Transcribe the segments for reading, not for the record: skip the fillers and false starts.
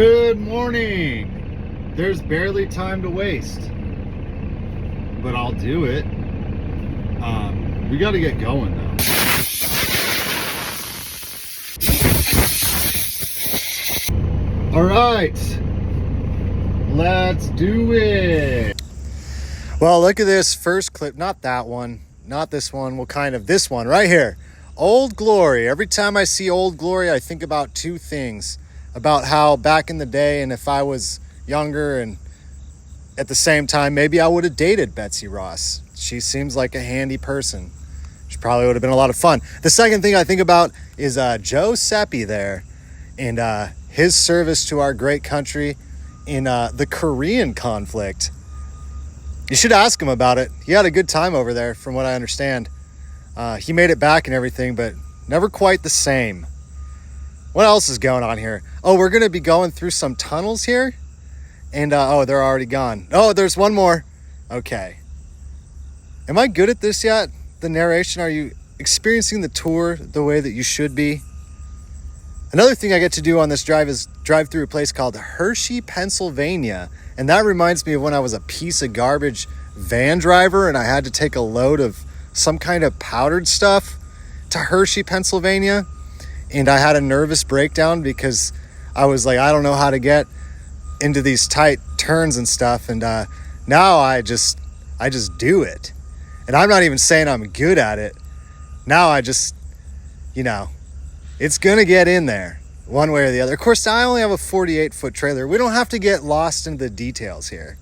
Good morning. There's barely time to waste, but I'll do it. We got to get going though. All right, let's do it. Well, look at this first clip. Not that one, not this one. Well, kind of this one right here. Old Glory. Every time I see Old Glory, I think about two things. About how back in the day, and if I was younger and at the same time, maybe I would have dated Betsy Ross. She seems like a handy person. She probably would have been a lot of fun. The second thing I think about is Joe Seppi there and his service to our great country in the Korean conflict. You should ask him about it. He had a good time over there, from what I understand. He made it back and everything, but never quite the same. What else is going on here? Oh, we're going to be going through some tunnels here. And, oh, they're already gone. Oh, there's one more. Okay. Am I good at this yet? The narration, are you experiencing the tour the way that you should be? Another thing I get to do on this drive is drive through a place called Hershey, Pennsylvania. And that reminds me of when I was a piece of garbage van driver and I had to take a load of some kind of powdered stuff to Hershey, Pennsylvania. And I had a nervous breakdown because I was like, I don't know how to get into these tight turns and stuff. And now I just do it. And I'm not even saying I'm good at it. Now I just, it's going to get in there one way or the other. Of course, I only have a 48-foot trailer. We don't have to get lost into the details here.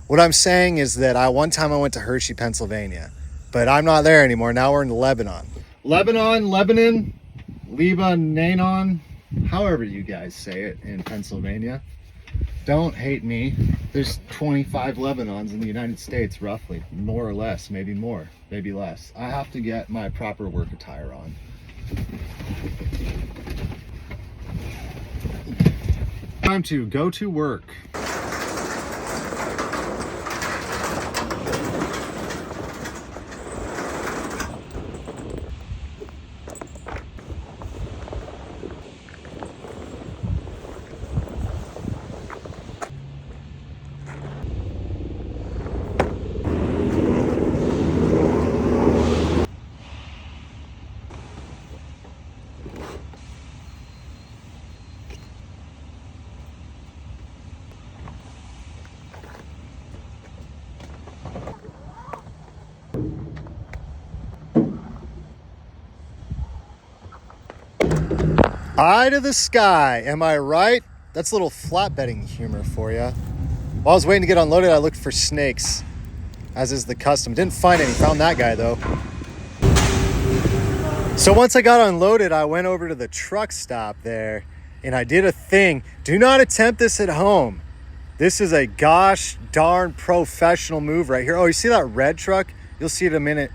What I'm saying is that one time I went to Hershey, Pennsylvania, but I'm not there anymore. Now we're in Lebanon. Lebanon, however you guys say it in Pennsylvania. Don't hate me. There's 25 Lebanons in the United States, roughly, more or less, maybe more, maybe less. I have to get my proper work attire on. Time to go to work. Eye to the sky, am I right? That's a little flatbedding humor for you. While I was waiting to get unloaded, I looked for snakes, as is the custom. Didn't find any, found that guy though. So once I got unloaded, I went over to the truck stop there, and I did a thing. Do not attempt this at home. This is a gosh darn professional move right here. Oh, you see that red truck? You'll see it in a minute.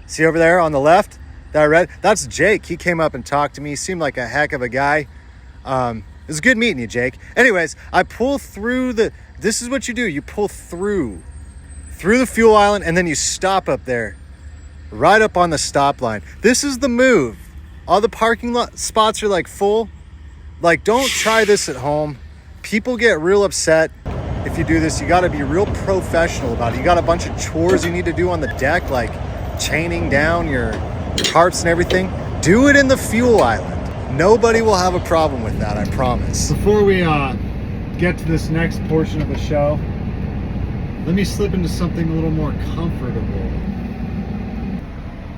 See over there on the left? That red? That's Jake. He came up and talked to me. He seemed like a heck of a guy. It was good meeting you, Jake. Anyways, I pull through this is what you do. You pull through the fuel island, and then you stop up there, right up on the stop line. This is the move. All the parking lot spots are like full. Like, don't try this at home. People get real upset if you do this. You got to be real professional about it. You got a bunch of chores you need to do on the deck, like chaining down your tarps and everything. Do it in the fuel island. Nobody will have a problem with that, I promise. Before we get to this next portion of the show, let me slip into something a little more comfortable.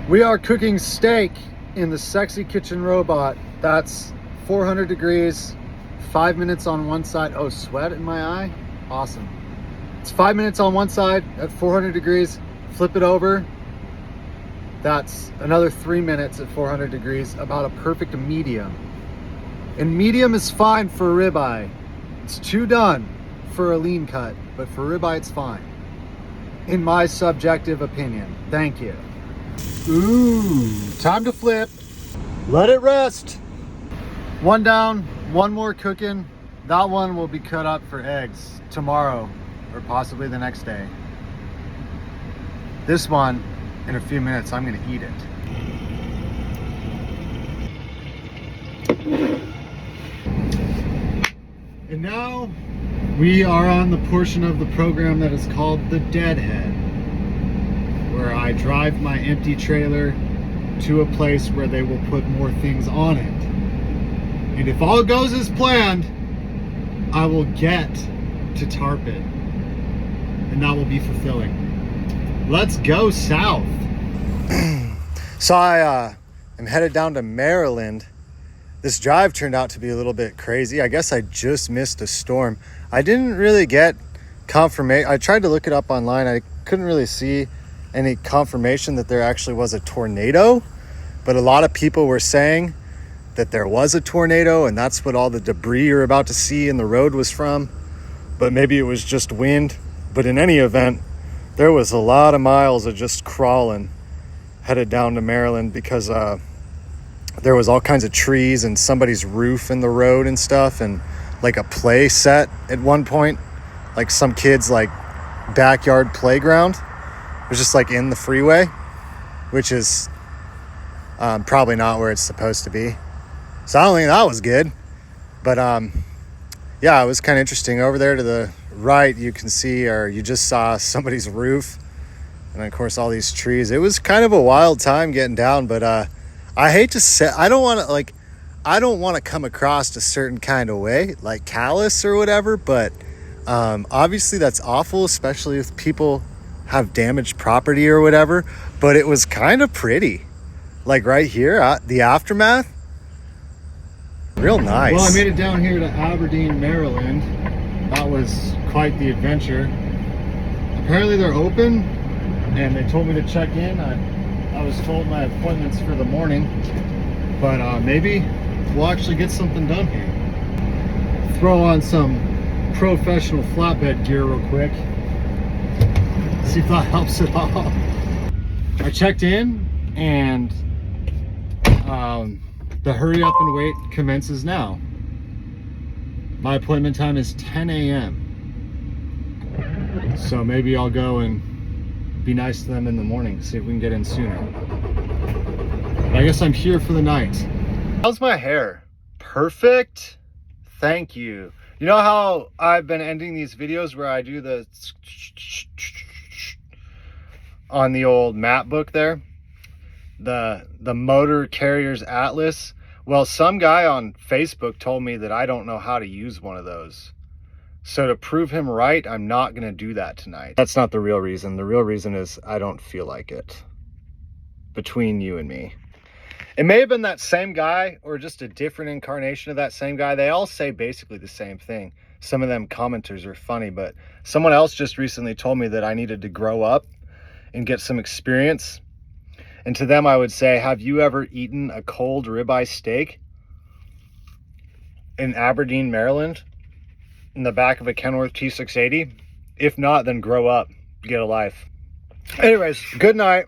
We are cooking steak in the Sexy Kitchen Robot. That's 400 degrees, 5 minutes on one side. Oh, sweat in my eye? Awesome. It's 5 minutes on one side at 400 degrees. Flip it over. That's another 3 minutes at 400 degrees, about a perfect medium. And medium is fine for a ribeye. It's too done for a lean cut, but for ribeye it's fine. In my subjective opinion. Thank you. Ooh, time to flip. Let it rest. One down, one more cooking. That one will be cut up for eggs tomorrow or possibly the next day. This one, in a few minutes, I'm going to eat it. And now we are on the portion of the program that is called the Deadhead, where I drive my empty trailer to a place where they will put more things on it. And if all goes as planned, I will get to tarp it, and that will be fulfilling. Let's go south. So I am headed down to Maryland. This drive turned out to be a little bit crazy. I guess I just missed a storm. I didn't really get confirmation. I tried to look it up online. I couldn't really see any confirmation that there actually was a tornado, but a lot of people were saying that there was a tornado, and that's what all the debris you're about to see in the road was from. But maybe it was just wind. But in any event, there was a lot of miles of just crawling headed down to Maryland because there was all kinds of trees and somebody's roof in the road and stuff, and like a play set at one point, like some kid's like backyard playground. It was just like in the freeway, which is probably not where it's supposed to be. So I don't think that was good. But yeah, it was kind of interesting. Over there to the right, you can see, or you just saw somebody's roof. And of course, all these trees. It was kind of a wild time getting down, but I hate to say, I don't want to come across a certain kind of way, like callous or whatever, but obviously that's awful, especially if people have damaged property or whatever. But it was kind of pretty. Like right here, the aftermath. Real nice. Well, I made it down here to Aberdeen, Maryland. That was quite the adventure. Apparently they're open, and they told me to check in. I was told my appointment's for the morning, but maybe we'll actually get something done here. Throw on some professional flatbed gear real quick. See if that helps at all. I checked in, and the hurry up and wait commences now. My appointment time is 10 a.m. So maybe I'll go and be nice to them in the morning, see if we can get in sooner. I guess I'm here for the night. How's my hair? Perfect? Thank you. You know how I've been ending these videos where I do the on the old map book there? The Motor Carriers Atlas. Well, some guy on Facebook told me that I don't know how to use one of those. So to prove him right, I'm not going to do that tonight. That's not the real reason. The real reason is I don't feel like it. Between you and me. It may have been that same guy or just a different incarnation of that same guy. They all say basically the same thing. Some of them commenters are funny, but someone else just recently told me that I needed to grow up and get some experience. And to them, I would say, have you ever eaten a cold ribeye steak in Aberdeen, Maryland, in the back of a Kenworth T680? If not, then grow up, get a life. Anyways, good night.